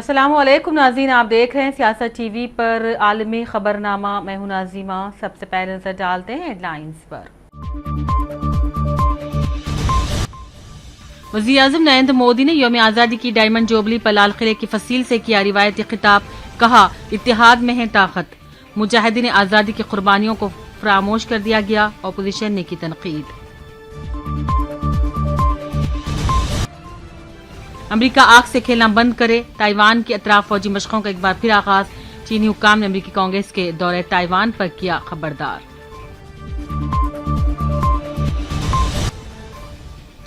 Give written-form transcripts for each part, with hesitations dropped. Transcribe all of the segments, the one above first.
السلام علیکم ناظرین، آپ دیکھ رہے ہیں سیاست ٹی وی پر عالمی خبرنامہ۔ میں ہوں ناظمہ۔ سب سے پہلے نظر ڈالتے ہیں ہیڈ لائنز پر۔ وزیر اعظم نریندر مودی نے یوم آزادی کی ڈائمنڈ جوبلی پر لال قلعے کی فصیل سے کیا روایتی خطاب، کہا اتحاد میں ہے طاقت، مجاہدین آزادی کی قربانیوں کو فراموش کر دیا گیا، اپوزیشن نے کی تنقید۔ امریکہ آگ سے کھیلنا بند کرے، تائیوان کے اطراف فوجی مشقوں کا ایک بار پھر آغاز، چینی حکام نے امریکی کانگریس کے دورہ تائیوان پر کیا خبردار۔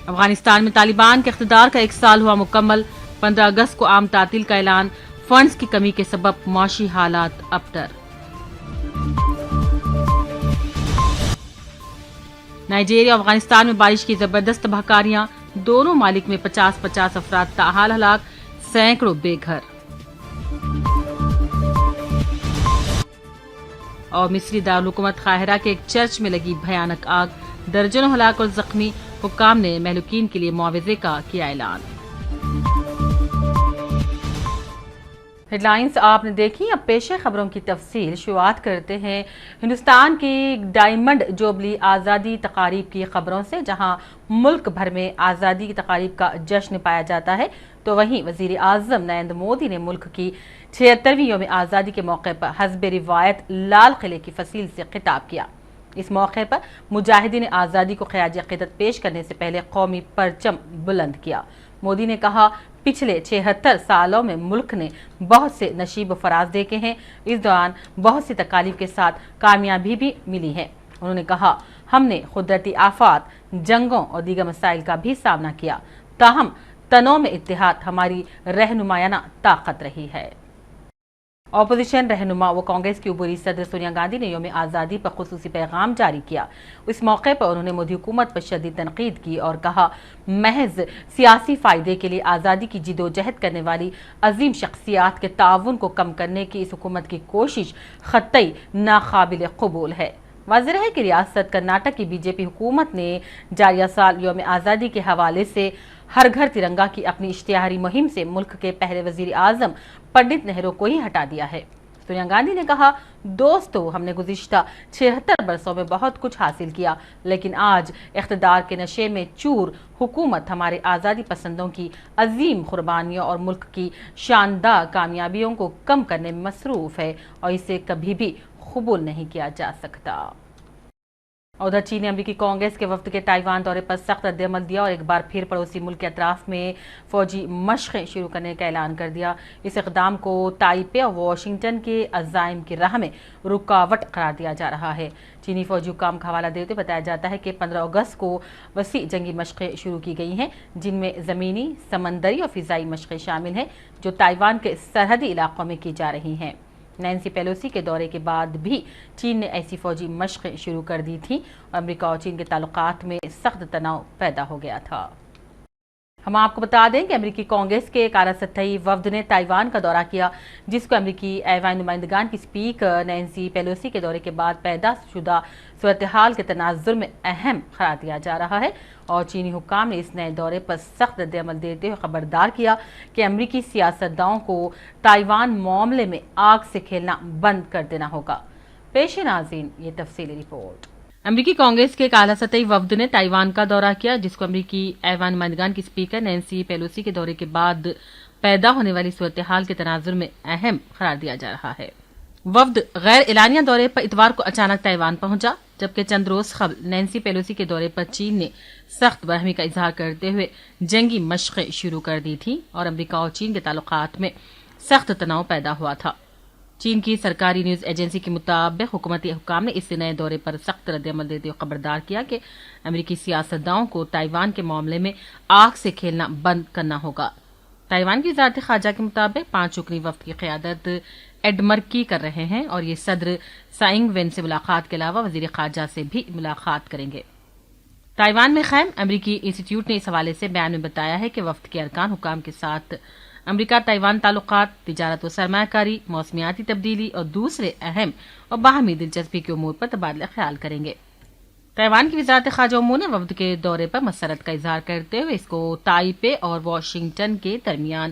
افغانستان میں طالبان کے اقتدار کا 1 سال ہوا مکمل، 15 اگست کو عام تعطیل کا اعلان، فنڈز کی کمی کے سبب معاشی حالات ابتر۔ نائجیریا اور افغانستان میں بارش کی زبردست تباہکاریاں، دونوں ممالک میں 50 افراد تاحال ہلاک، سینکڑوں بے گھر۔ اور مصری دارالحکومت قاہرہ کے ایک چرچ میں لگی بھیانک آگ، درجنوں ہلاک اور زخمی، حکام نے مہلوکین کے لیے معاوضے کا کیا اعلان۔ ہیڈ لائنز آپ نے دیکھی، اب پیش ہے خبروں کی تفصیل۔ شروعات کرتے ہیں ہندوستان کی ڈائمنڈ جوبلی آزادی تقاریب کی خبروں سے، جہاں ملک بھر میں آزادی کی تقاریب کا جشن پایا جاتا ہے، تو وہیں وزیر اعظم نریندر مودی نے ملک کی 76ویں یوم آزادی کے موقع پر حسب روایت لال قلعے کی فصیل سے خطاب کیا۔ اس موقع پر مجاہدین آزادی کو خراج عقیدت پیش کرنے سے پہلے قومی پرچم بلند کیا۔ مودی نے کہا، پچھلے 76 سالوں میں ملک نے بہت سے نشیب و فراز دیکھے ہیں، اس دوران بہت سی تکالیف کے ساتھ کامیابی بھی ملی ہے۔ انہوں نے کہا، ہم نے قدرتی آفات، جنگوں اور دیگر مسائل کا بھی سامنا کیا، تاہم تنوع میں اتحاد ہماری رہنمایانہ طاقت رہی ہے۔ اپوزیشن رہنما و کانگریس کی عبوری صدر سونیا گاندھی نے یوم آزادی پر خصوصی پیغام جاری کیا۔ اس موقع پر انہوں نے مودی حکومت پر شدید تنقید کی اور کہا، محض سیاسی فائدے کے لیے آزادی کی جدوجہد کرنے والی عظیم شخصیات کے تعاون کو کم کرنے کی اس حکومت کی کوشش قطعی ناقابل قبول ہے۔ واضح ہے کہ ریاست کرناٹک کی بی جے پی حکومت نے جاریہ سال یوم آزادی کے حوالے سے ہر گھر ترنگا کی اپنی اشتہاری مہم سے ملک کے پہلے وزیر اعظم پنڈت نہرو کو ہی ہٹا دیا ہے۔ سونیا گاندھی نے کہا، دوستو، ہم نے گزشتہ 76 برسوں میں بہت کچھ حاصل کیا، لیکن آج اقتدار کے نشے میں چور حکومت ہمارے آزادی پسندوں کی عظیم قربانیوں اور ملک کی شاندار کامیابیوں کو کم کرنے میں مصروف ہے اور اسے کبھی بھی قبول نہیں کیا جا سکتا۔ ادھر چین نے امریکی کانگریس کے وفد کے تائیوان دورے پر سخت رد عمل دیا اور ایک بار پھر پڑوسی ملک کے اطراف میں فوجی مشقیں شروع کرنے کا اعلان کر دیا۔ اس اقدام کو تائپے اور واشنگٹن کے عزائم کی راہ میں رکاوٹ قرار دیا جا رہا ہے۔ چینی فوجی حکام کا حوالہ دیتے بتایا جاتا ہے کہ 15 اگست کو وسیع جنگی مشقیں شروع کی گئی ہیں، جن میں زمینی، سمندری اور فضائی مشقیں شامل ہیں، جو تائیوان کے سرحدی علاقوں میں کی جا رہی ہیں۔ نینسی پیلوسی کے دورے کے بعد بھی چین نے ایسی فوجی مشقیں شروع کر دی تھیں اور امریکہ اور چین کے تعلقات میں سخت تناؤ پیدا ہو گیا تھا۔ ہم آپ کو بتا دیں کہ امریکی کانگریس کے ایک اعلیٰ سطحی وفد نے تائیوان کا دورہ کیا، جس کو امریکی ایوان نمائندگان کی اسپیکر نینسی پیلوسی کے دورے کے بعد پیدا شدہ صورتحال کے تناظر میں اہم قرار دیا جا رہا ہے، اور چینی حکام نے اس نئے دورے پر سخت رد عمل دیتے ہوئے خبردار کیا کہ امریکی سیاستدانوں کو تائیوان معاملے میں آگ سے کھیلنا بند کر دینا ہوگا۔ پیش ناظرین یہ تفصیلی رپورٹ۔ امریکی کانگریس کے ایک اعلیٰ سطحی وفد نے تائیوان کا دورہ کیا، جس کو امریکی ایوان نمائندگان کی اسپیکر نینسی پیلوسی کے دورے کے بعد پیدا ہونے والی صورتحال کے تناظر میں اہم قرار دیا جا رہا ہے۔ وفد غیر اعلانیہ دورے پر اتوار کو اچانک تائیوان پہنچا، جبکہ چند روز قبل نینسی پیلوسی کے دورے پر چین نے سخت برہمی کا اظہار کرتے ہوئے جنگی مشقیں شروع کر دی تھیں اور امریکہ اور چین کے تعلقات میں سخت تناؤ پیدا ہوا تھا۔ چین کی سرکاری نیوز ایجنسی کے مطابق حکومتی حکام نے اس نئے دورے پر سخت رد عمل دیتے ہوئے خبردار کیا کہ امریکی سیاستدانوں کو تائیوان کے معاملے میں آگ سے کھیلنا بند کرنا ہوگا۔ تائیوان کی وزارت خارجہ کے مطابق 5 رکنی وفد کی قیادت ایڈ مرکی کر رہے ہیں اور یہ صدر سائنگ وین سے ملاقات کے علاوہ وزیر خارجہ سے بھی ملاقات کریں گے۔ تائیوان میں قائم امریکی انسٹی ٹیوٹ نے اس حوالے سے بیان میں بتایا ہے کہ وفد کے ارکان حکام کے ساتھ امریکہ تائیوان تعلقات، تجارت و سرمایہ کاری، موسمیاتی تبدیلی اور دوسرے اہم اور باہمی دلچسپی کے امور پر تبادلہ خیال کریں گے۔ تائیوان کی وزارت خارجہ امور نے وفد کے دورے پر مسرت کا اظہار کرتے ہوئے اس کو تائپے اور واشنگٹن کے درمیان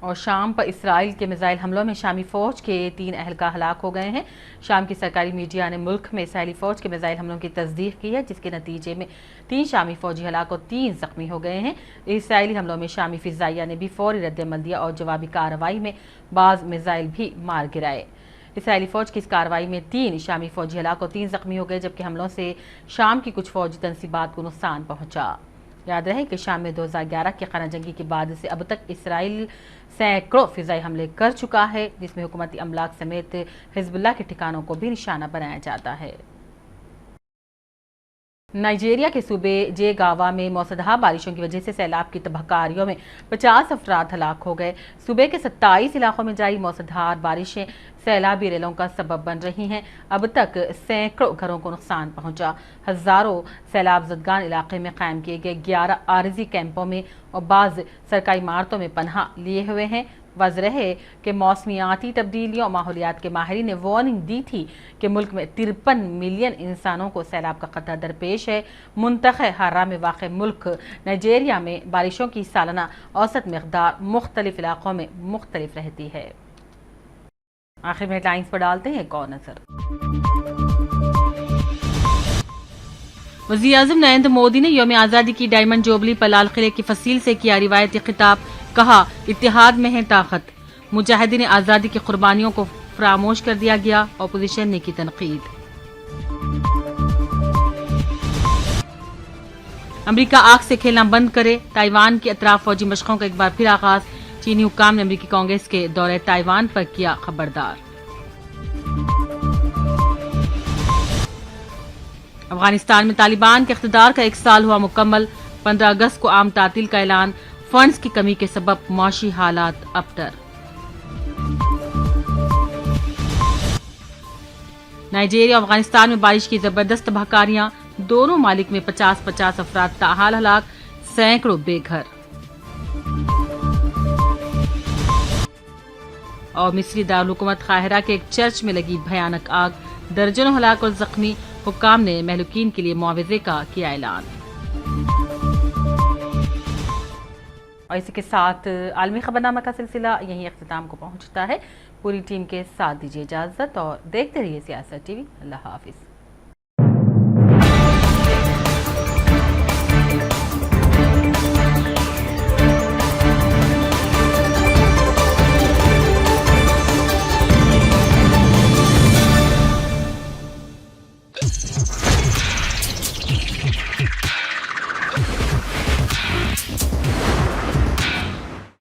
اور شام پر اسرائیل کے میزائل حملوں میں شامی فوج کے 3 اہلکار ہلاک ہو گئے ہیں۔ شام کی سرکاری میڈیا نے ملک میں اسرائیلی فوج کے میزائل حملوں کی تصدیق کی ہے، جس کے نتیجے میں 3 شامی فوجی ہلاک اور 3 زخمی ہو گئے ہیں۔ اسرائیلی حملوں میں شامی فضائیہ نے بھی فوری رد عمل دیا اور جوابی کارروائی میں بعض میزائل بھی مار گرائے۔ اسرائیلی فوج کی اس کارروائی میں 3 شامی فوجی ہلاک اور 3 زخمی ہو گئے، جبکہ حملوں سے شام کی کچھ فوجی تنصیبات کو نقصان پہنچا۔ یاد رہے کہ شام میں 2011 کے خانہ جنگی کے بعد سے اب تک اسرائیل سینکڑوں فضائی حملے کر چکا ہے، جس میں حکومتی املاک سمیت حزب اللہ کے ٹھکانوں کو بھی نشانہ بنایا جاتا ہے۔ نائجیریا کے صوبے جے گاوا میں موسلادھار بارشوں کی وجہ سے سیلاب کی تباہ کاریوں میں 50 افراد ہلاک ہو گئے۔ صوبے کے 27 علاقوں میں جاری موسلادھار بارشیں سیلابی ریلوں کا سبب بن رہی ہیں۔ اب تک سینکڑوں گھروں کو نقصان پہنچا۔ ہزاروں سیلاب زدگان علاقے میں قائم کیے گئے 11 عارضی کیمپوں میں اور بعض سرکاری عمارتوں میں پناہ لیے ہوئے ہیں۔ واضح ہے کہ موسمیاتی تبدیلیوں اور ماحولیات کے ماہرین نے وارننگ دی تھی کہ ملک میں 53 ملین انسانوں کو سیلاب کا خطرہ درپیش ہے۔ منطقہ ہارا میں واقع ملک نائجیریا میں بارشوں کی سالانہ اوسط مقدار مختلف علاقوں میں مختلف رہتی ہے۔ آخر میں ہیڈ لائنز پر ڈالتے ہیں ایک اور نظر۔ وزیر اعظم نریندر مودی نے یوم آزادی کی ڈائمنڈ جوبلی پر لال قلعے کی فصیل سے کیا روایتی خطاب، کہا اتحاد میں ہے طاقت، مجاہدین آزادی کی قربانیوں کو فراموش کر دیا گیا، اپوزیشن نے کی تنقید۔ امریکہ آگ سے کھیلنا بند کرے، تائیوان کے اطراف فوجی مشقوں کا ایک بار پھر آغاز، چینی حکام نے امریکی کانگریس کے دورہ تائیوان پر کیا خبردار۔ افغانستان میں طالبان کے اقتدار کا 1 سال ہوا مکمل، 15 اگست کو عام تعطیل کا اعلان، فنڈز کی کمی کے سبب معاشی حالات ابتر۔ نائجیریا اور افغانستان میں بارش کی زبردست تباہ کاریاں، دونوں ممالک میں 50 افراد تاحال ہلاک، سینکڑوں بے گھر۔ اور مصری دارالحکومت قاہرہ کے ایک چرچ میں لگی بھیانک آگ، درجنوں ہلاک اور زخمی، حکام نے مہلوکین کے لیے معاوضے کا کیا اعلان۔ اور اسی کے ساتھ عالمی خبرنامہ کا سلسلہ یہیں اختتام کو پہنچتا ہے۔ پوری ٹیم کے ساتھ دیجیے اجازت اور دیکھتے رہیے سیاست ٹی وی۔ اللہ حافظ۔